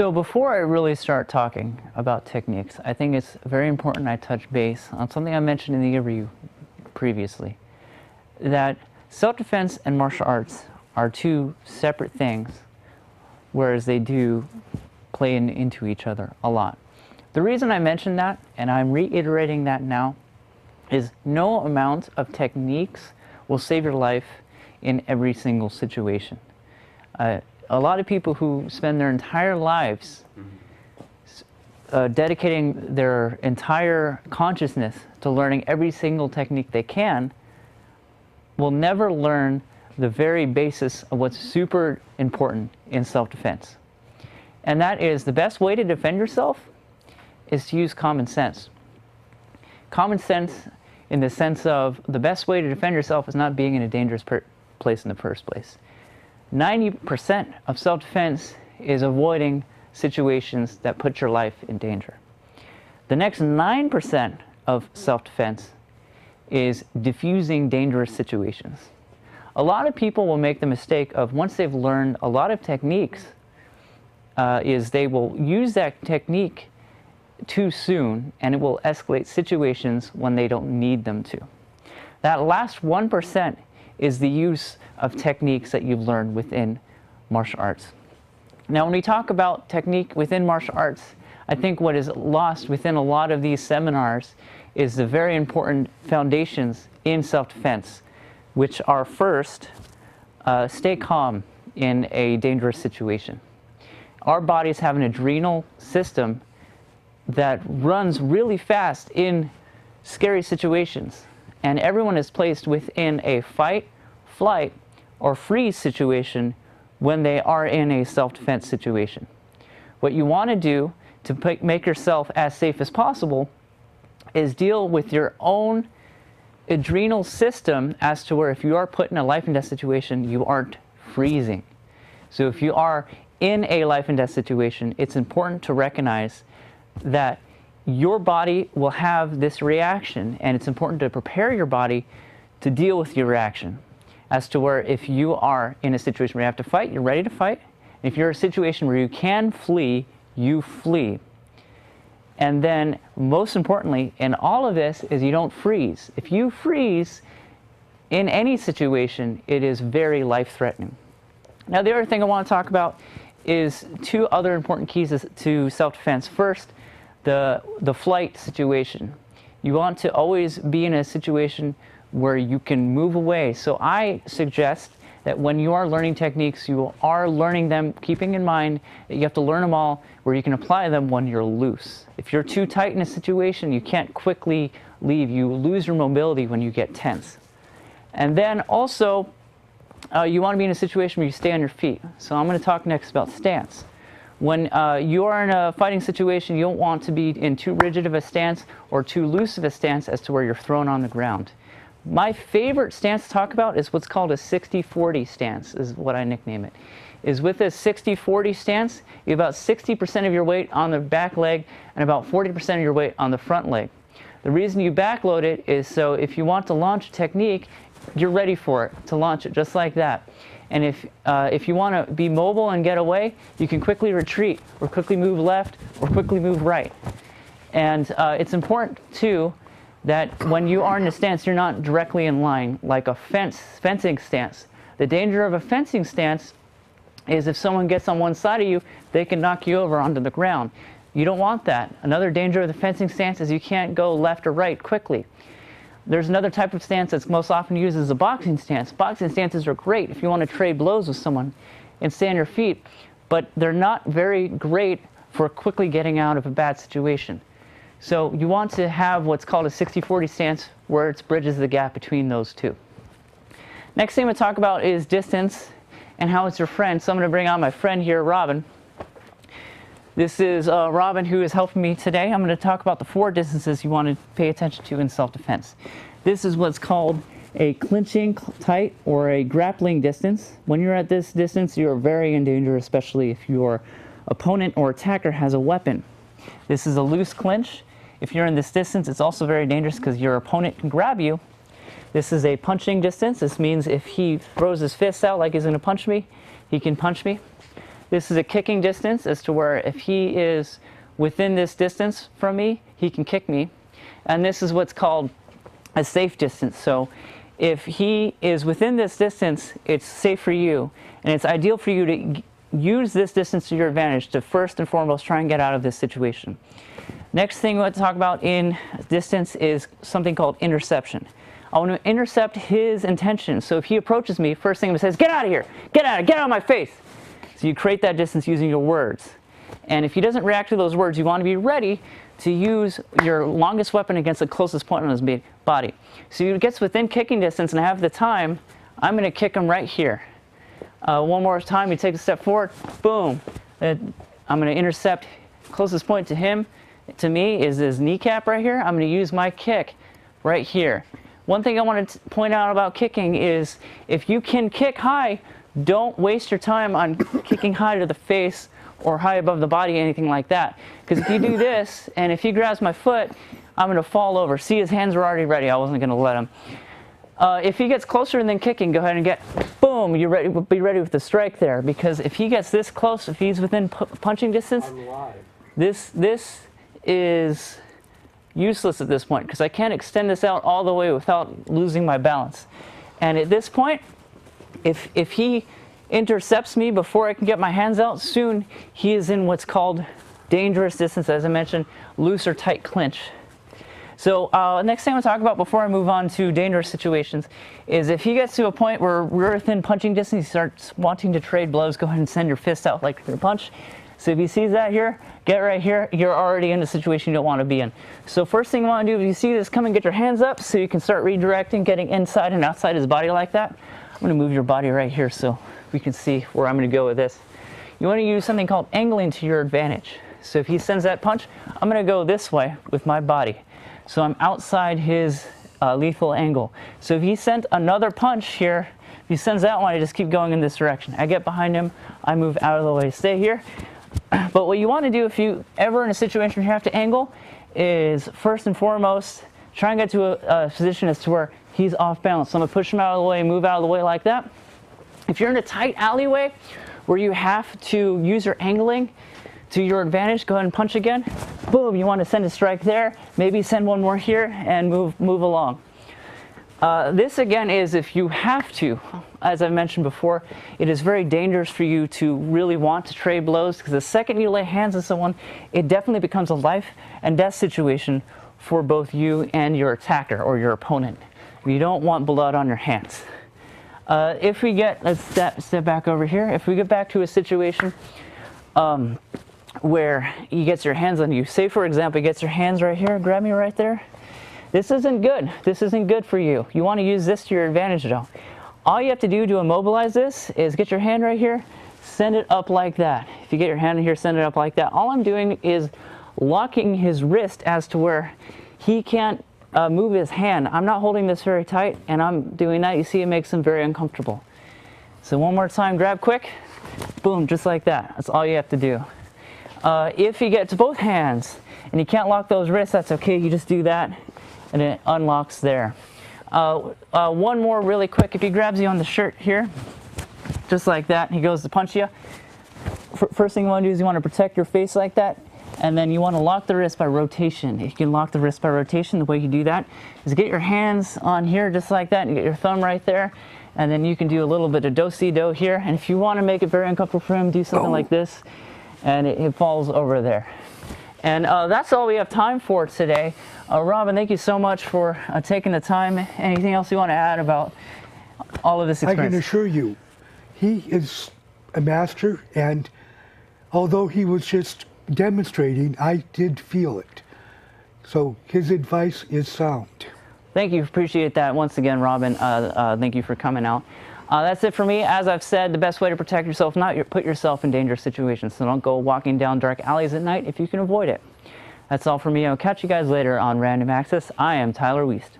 So before I really start talking about techniques, I think it's very important I touch base on something I mentioned in the interview previously, that self-defense and martial arts are two separate things, whereas they do play into each other a lot. The reason I mentioned that, and I'm reiterating that now, is no amount of techniques will save your life in every single situation. A lot of people who spend their entire lives dedicating their entire consciousness to learning every single technique they can will never learn the very basis of what's super important in self-defense. And that is, the best way to defend yourself is to use common sense. Common sense in the sense of the best way to defend yourself is not being in a dangerous place in the first place. 90% of self-defense is avoiding situations that put your life in danger. The next 9% of self-defense is diffusing dangerous situations. A lot of people will make the mistake of, once they've learned a lot of techniques, is they will use that technique too soon, and it will escalate situations when they don't need them to. That last 1% is the use of techniques that you've learned within martial arts. Now, when we talk about technique within martial arts, I think what is lost within a lot of these seminars is the very important foundations in self-defense, which are first, stay calm in a dangerous situation. Our bodies have an adrenal system that runs really fast in scary situations, and everyone is placed within a fight, flight, or freeze situation when they are in a self-defense situation. What you want to do to make yourself as safe as possible is deal with your own adrenal system as to where if you are put in a life and death situation, you aren't freezing. So if you are in a life and death situation, it's important to recognize that your body will have this reaction, and it's important to prepare your body to deal with your reaction. As to where if you are in a situation where you have to fight, you're ready to fight. If you're in a situation where you can flee, you flee. And then, most importantly, in all of this is you don't freeze. If you freeze in any situation, it is very life-threatening. Now, the other thing I want to talk about is two other important keys to self-defense. First, the flight situation. You want to always be in a situation where you can move away. So I suggest that when you are learning techniques, you are learning them keeping in mind that you have to learn them all where you can apply them when you're loose. If you're too tight in a situation, you can't quickly leave. You lose your mobility when you get tense. And then also, you want to be in a situation where you stay on your feet. So I'm going to talk next about stance. When you are in a fighting situation, you don't want to be in too rigid of a stance or too loose of a stance as to where you're thrown on the ground. My favorite stance to talk about is what's called a 60-40 stance, is what I nickname it. Is with a 60-40 stance, you have about 60% of your weight on the back leg and about 40% of your weight on the front leg. The reason you backload it is so if you want to launch a technique, you're ready for it, to launch it just like that. And if you want to be mobile and get away, you can quickly retreat, or quickly move left, or quickly move right. And it's important, too, that when you are in a stance, you're not directly in line, like a fencing stance. The danger of a fencing stance is if someone gets on one side of you, they can knock you over onto the ground. You don't want that. Another danger of the fencing stance is you can't go left or right quickly. There's another type of stance that's most often used as a boxing stance. Boxing stances are great if you want to trade blows with someone and stay on your feet, but they're not very great for quickly getting out of a bad situation. So you want to have what's called a 60-40 stance where it bridges the gap between those two. Next thing I'm going to talk about is distance and how it's your friend. So I'm going to bring on my friend here, Robin. This is Robin, who is helping me today. I'm going to talk about the 4 distances you want to pay attention to in self-defense. This is what's called a clinching tight or a grappling distance. When you're at this distance, you're very in danger, especially if your opponent or attacker has a weapon. This is a loose clinch. If you're in this distance, it's also very dangerous because your opponent can grab you. This is a punching distance. This means if he throws his fists out like he's going to punch me, he can punch me. This is a kicking distance as to where if he is within this distance from me, he can kick me. And this is what's called a safe distance. So if he is within this distance, it's safe for you. And it's ideal for you to use this distance to your advantage to first and foremost try and get out of this situation. Next thing we want to talk about in distance is something called interception. I want to intercept his intention. So if he approaches me, first thing he says, get out of here, get out of my face. So you create that distance using your words. And if he doesn't react to those words, you want to be ready to use your longest weapon against the closest point on his body. So if he gets within kicking distance and I have the time, I'm going to kick him right here. One more time, he takes a step forward, boom. I'm going to intercept. Closest point to him, to me, is his kneecap right here. I'm going to use my kick right here. One thing I want to point out about kicking is if you can kick high, don't waste your time on kicking high to the face or high above the body, anything like that. Because if you do this, and if he grabs my foot, I'm going to fall over. See, his hands were already ready. I wasn't going to let him. If he gets closer and then kicking, go ahead and get, boom, you're ready. Be ready with the strike there. Because if he gets this close, if he's within punching distance, this is useless at this point because I can't extend this out all the way without losing my balance. And at this point, if he intercepts me before I can get my hands out, soon he is in what's called dangerous distance, as I mentioned, loose or tight clinch. So next thing I want to talk about before I move on to dangerous situations is if he gets to a point where we're within punching distance, he starts wanting to trade blows, go ahead and send your fist out like you're punch. So if he sees that here, get right here, you're already in a situation you don't want to be in. So first thing you want to do, if you see this coming, get your hands up so you can start redirecting, getting inside and outside his body like that. I'm going to move your body right here so we can see where I'm going to go with this. You want to use something called angling to your advantage. So if he sends that punch, I'm going to go this way with my body. So I'm outside his lethal angle. So if he sent another punch here, if he sends that one, I just keep going in this direction. I get behind him, I move out of the way, stay here. But what you want to do if you ever in a situation where you have to angle is first and foremost try and get to a position as to where he's off balance. So I'm going to push him out of the way, move out of the way like that. If you're in a tight alleyway where you have to use your angling to your advantage, go ahead and punch again. Boom, you want to send a strike there, maybe send one more here and move along. This again is if you have to. As I mentioned before, it is very dangerous for you to really want to trade blows because the second you lay hands on someone, it definitely becomes a life and death situation for both you and your attacker or your opponent. You don't want blood on your hands. If we get, let's step back over here. If we get back to a situation where he gets your hands on you, say for example, he gets your hands right here, grab me right there. This isn't good. This isn't good for you. You want to use this to your advantage though. All you have to do to immobilize this is get your hand right here, send it up like that. If you get your hand in here, send it up like that. All I'm doing is locking his wrist as to where he can't move his hand. I'm not holding this very tight and I'm doing that. You see it makes him very uncomfortable. So one more time, grab quick, boom, just like that. That's all you have to do. If he gets both hands and you can't lock those wrists, that's okay. You just do that and it unlocks there. One more really quick. If he grabs you on the shirt here, just like that, he goes to punch you. First thing you want to do is you want to protect your face like that, and then you want to lock the wrist by rotation. You can lock the wrist by rotation. The way you do that is get your hands on here just like that and get your thumb right there, and then you can do a little bit of do-si-do here. And if you want to make it very uncomfortable for him, do something like this, and it falls over there. And that's all we have time for today. Robin, thank you so much for taking the time. Anything else you want to add about all of this experience? I can assure you, he is a master, and although he was just demonstrating, I did feel it. So his advice is sound. Thank you. Appreciate that once again, Robin. Thank you for coming out. That's it for me. As I've said, the best way to protect yourself, put yourself in dangerous situations. So don't go walking down dark alleys at night if you can avoid it. That's all for me. I'll catch you guys later on Random Access. I am Tyler Wiest.